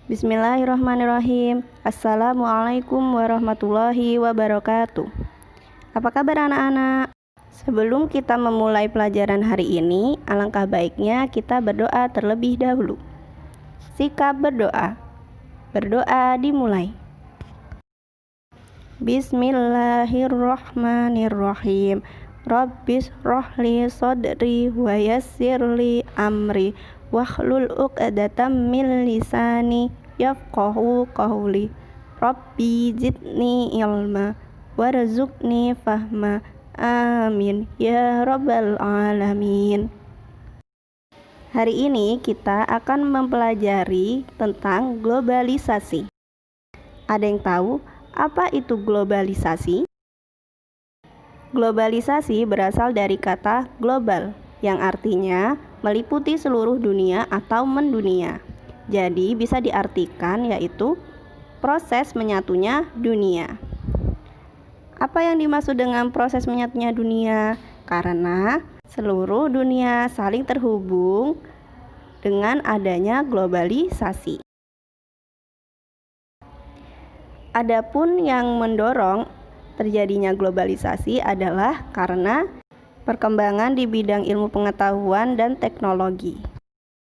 Bismillahirrahmanirrahim. Assalamualaikum warahmatullahi wabarakatuh. Apa kabar anak-anak? Sebelum kita memulai pelajaran hari ini, alangkah baiknya kita berdoa terlebih dahulu. Sikap berdoa. Berdoa dimulai. Bismillahirrahmanirrahim. Rabbis rohli sodri wa yassirli amri wahlul uqdatam min lisani yafqahu qawli. Rabbi zidni ilma warzuqni fahma. Amin ya rabbal alamin. Hari ini kita akan mempelajari tentang globalisasi. Ada yang tahu apa itu globalisasi? Globalisasi berasal dari kata global, yang artinya meliputi seluruh dunia atau mendunia. Jadi bisa diartikan yaitu proses menyatunya dunia. Apa yang dimaksud dengan proses menyatunya dunia? Karena seluruh dunia saling terhubung dengan adanya globalisasi. Adapun yang mendorong terjadinya globalisasi adalah karena perkembangan di bidang ilmu pengetahuan dan teknologi.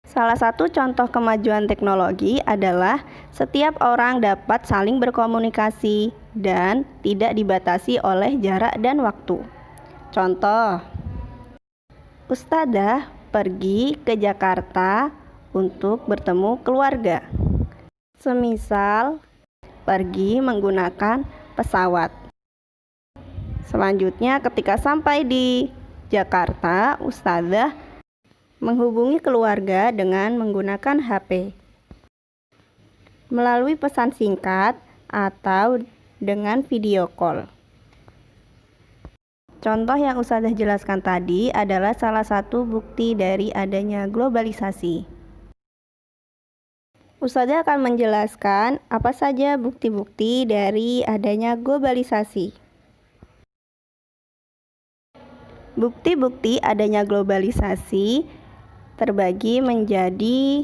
Salah satu contoh kemajuan teknologi adalah setiap orang dapat saling berkomunikasi dan tidak dibatasi oleh jarak dan waktu. Contoh, Ustadzah pergi ke Jakarta untuk bertemu keluarga. Semisal pergi menggunakan pesawat. Selanjutnya ketika sampai di Jakarta, Ustadzah menghubungi keluarga dengan menggunakan HP, melalui pesan singkat atau dengan video call. Contoh yang Ustadzah jelaskan tadi adalah salah satu bukti dari adanya globalisasi. Ustadzah akan menjelaskan apa saja bukti-bukti dari adanya globalisasi. Bukti-bukti adanya globalisasi terbagi menjadi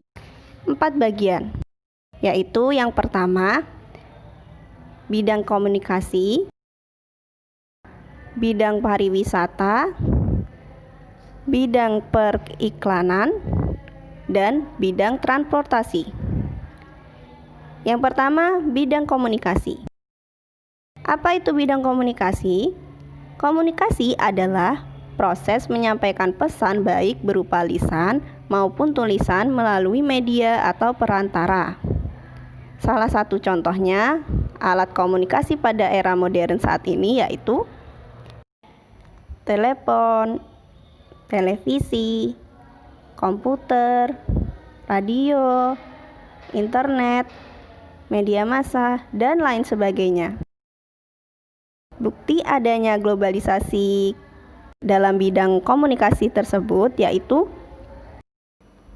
4 bagian, yaitu yang pertama, bidang komunikasi, bidang pariwisata, bidang periklanan, dan bidang transportasi. Yang pertama, bidang komunikasi. Apa itu bidang komunikasi? Komunikasi adalah proses menyampaikan pesan baik berupa lisan maupun tulisan melalui media atau perantara. Salah satu contohnya alat komunikasi pada era modern saat ini yaitu telepon, televisi, komputer, radio, internet, media massa, dan lain sebagainya. Bukti adanya globalisasi dalam bidang komunikasi tersebut yaitu,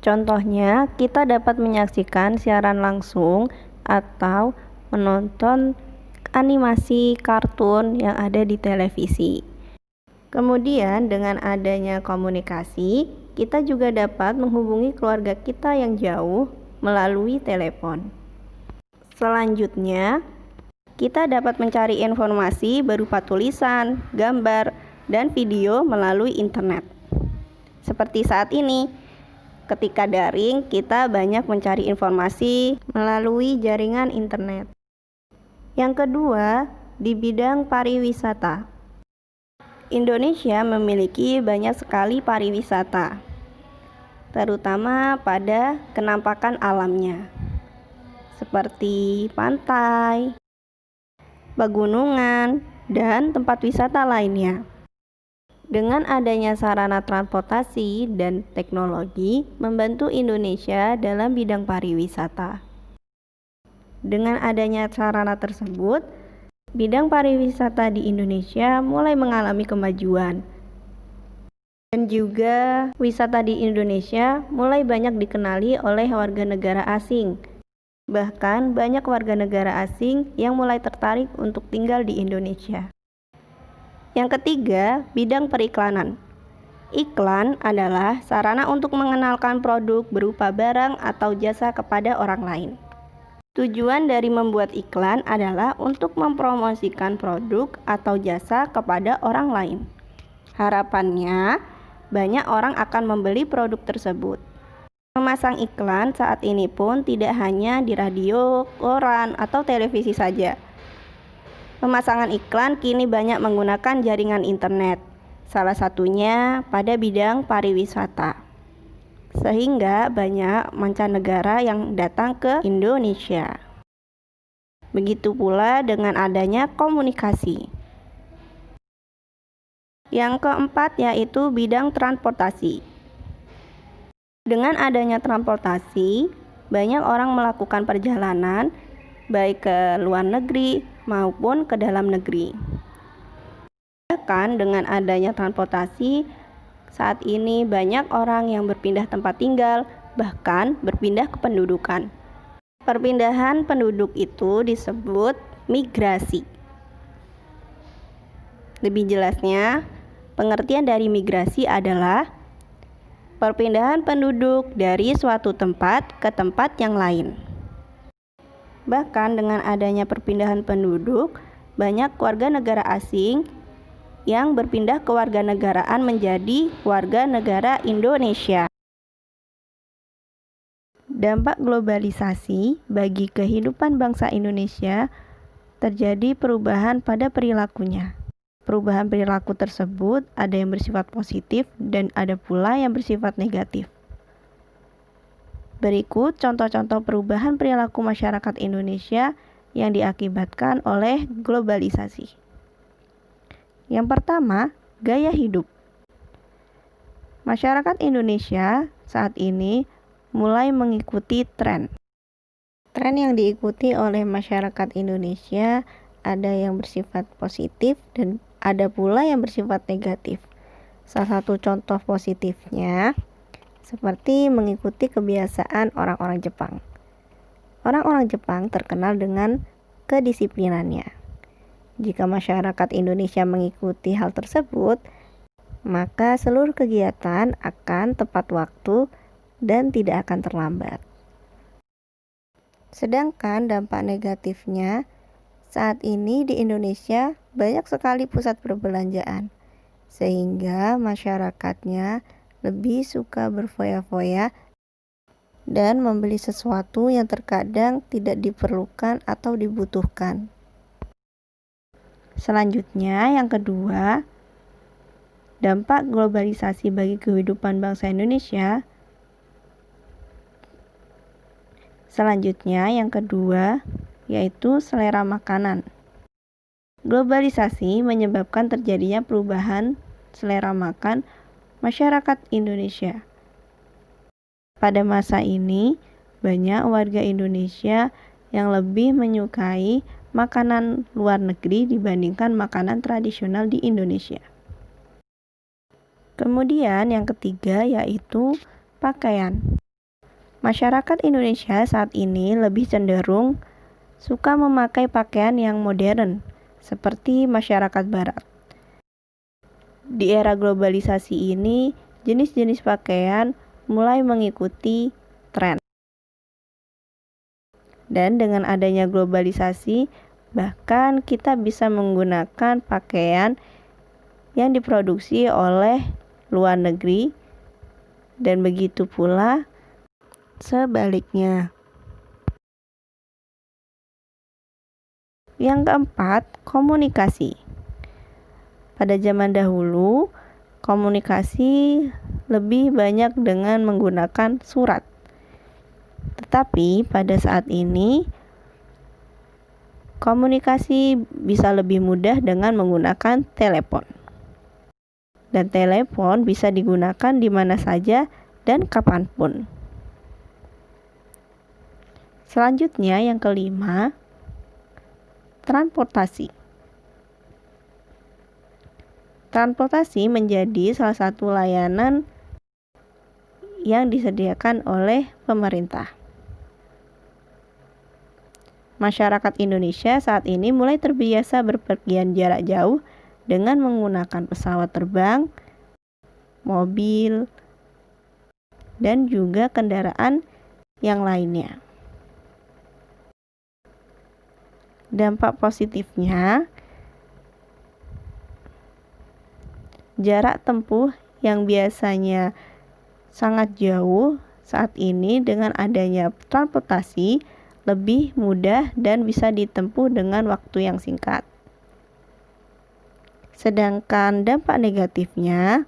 contohnya kita dapat menyaksikan siaran langsung atau menonton animasi kartun yang ada di televisi. Kemudian dengan adanya komunikasi, kita juga dapat menghubungi keluarga kita yang jauh melalui telepon. Selanjutnya, kita dapat mencari informasi berupa tulisan, gambar, dan video melalui internet. Seperti saat ini, ketika daring, kita banyak mencari informasi melalui jaringan internet. Yang kedua, di bidang pariwisata. Indonesia memiliki banyak sekali pariwisata, terutama pada kenampakan alamnya, seperti pantai, pegunungan, dan tempat wisata lainnya. Dengan adanya sarana transportasi dan teknologi membantu Indonesia dalam bidang pariwisata. Dengan adanya sarana tersebut, bidang pariwisata di Indonesia mulai mengalami kemajuan. Dan juga wisata di Indonesia mulai banyak dikenali oleh warga negara asing. Bahkan banyak warga negara asing yang mulai tertarik untuk tinggal di Indonesia. Yang ketiga, bidang periklanan. Iklan adalah sarana untuk mengenalkan produk berupa barang atau jasa kepada orang lain. Tujuan dari membuat iklan adalah untuk mempromosikan produk atau jasa kepada orang lain. Harapannya, banyak orang akan membeli produk tersebut. Memasang iklan saat ini pun tidak hanya di radio, koran, atau televisi saja. Pemasangan iklan kini banyak menggunakan jaringan internet, salah satunya pada bidang pariwisata. Sehingga banyak mancanegara yang datang ke Indonesia. Begitu pula dengan adanya komunikasi. Yang keempat yaitu bidang transportasi. Dengan adanya transportasi, banyak orang melakukan perjalanan baik ke luar negeri maupun ke dalam negeri. Bahkan dengan adanya transportasi, saat ini banyak orang yang berpindah tempat tinggal, bahkan berpindah kependudukan. Perpindahan penduduk itu disebut migrasi. Lebih jelasnya, pengertian dari migrasi adalah perpindahan penduduk dari suatu tempat ke tempat yang lain. Bahkan dengan adanya perpindahan penduduk, banyak warga negara asing yang berpindah kewarganegaraan menjadi warga negara Indonesia. Dampak globalisasi bagi kehidupan bangsa Indonesia terjadi perubahan pada perilakunya. Perubahan perilaku tersebut ada yang bersifat positif dan ada pula yang bersifat negatif. Berikut contoh-contoh perubahan perilaku masyarakat Indonesia yang diakibatkan oleh globalisasi. Yang pertama, gaya hidup. Masyarakat Indonesia saat ini mulai mengikuti tren. Tren yang diikuti oleh masyarakat Indonesia ada yang bersifat positif dan ada pula yang bersifat negatif. Salah satu contoh positifnya seperti mengikuti kebiasaan orang-orang Jepang. Orang-orang Jepang terkenal dengan kedisiplinannya. Jika masyarakat Indonesia mengikuti hal tersebut, maka seluruh kegiatan akan tepat waktu dan tidak akan terlambat. Sedangkan dampak negatifnya, saat ini di Indonesia banyak sekali pusat perbelanjaan, sehingga masyarakatnya lebih suka berfoya-foya dan membeli sesuatu yang terkadang tidak diperlukan atau dibutuhkan. Selanjutnya, yang kedua, dampak globalisasi bagi kehidupan bangsa Indonesia. Selanjutnya, yang kedua, yaitu selera makanan. Globalisasi menyebabkan terjadinya perubahan selera makan masyarakat Indonesia. Pada masa ini, banyak warga Indonesia yang lebih menyukai makanan luar negeri dibandingkan makanan tradisional di Indonesia. Kemudian yang ketiga yaitu pakaian. Masyarakat Indonesia saat ini lebih cenderung suka memakai pakaian yang modern seperti masyarakat barat. Di era globalisasi ini, jenis-jenis pakaian mulai mengikuti tren. Dan dengan adanya globalisasi, bahkan kita bisa menggunakan pakaian yang diproduksi oleh luar negeri dan begitu pula sebaliknya. Yang keempat, komunikasi. Pada zaman dahulu, komunikasi lebih banyak dengan menggunakan surat. Tetapi pada saat ini, komunikasi bisa lebih mudah dengan menggunakan telepon. Dan telepon bisa digunakan di mana saja dan kapanpun. Selanjutnya yang kelima, transportasi. Transportasi menjadi salah satu layanan yang disediakan oleh pemerintah. Masyarakat Indonesia saat ini mulai terbiasa berpergian jarak jauh dengan menggunakan pesawat terbang, mobil, dan juga kendaraan yang lainnya. Dampak positifnya, jarak tempuh yang biasanya sangat jauh saat ini dengan adanya transportasi lebih mudah dan bisa ditempuh dengan waktu yang singkat. Sedangkan dampak negatifnya,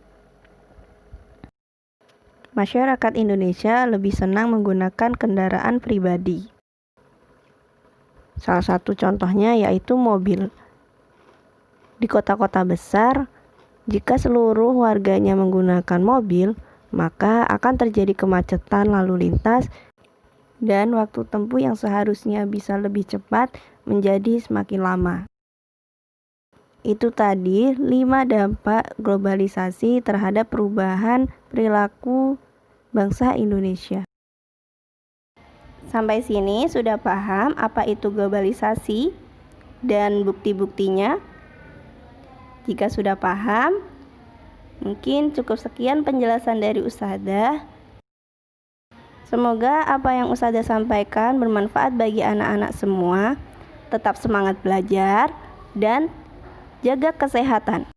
masyarakat Indonesia lebih senang menggunakan kendaraan pribadi. Salah satu contohnya yaitu mobil. Di kota-kota besar, jika seluruh warganya menggunakan mobil, maka akan terjadi kemacetan lalu lintas dan waktu tempuh yang seharusnya bisa lebih cepat menjadi semakin lama. Itu tadi 5 dampak globalisasi terhadap perubahan perilaku bangsa Indonesia. Sampai sini sudah paham apa itu globalisasi dan bukti-buktinya? Jika sudah paham, mungkin cukup sekian penjelasan dari Ustadzah. Semoga apa yang Ustadzah sampaikan bermanfaat bagi anak-anak semua. Tetap semangat belajar dan jaga kesehatan.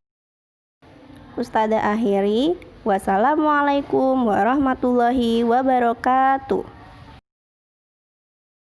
Ustadzah akhiri, wassalamualaikum warahmatullahi wabarakatuh.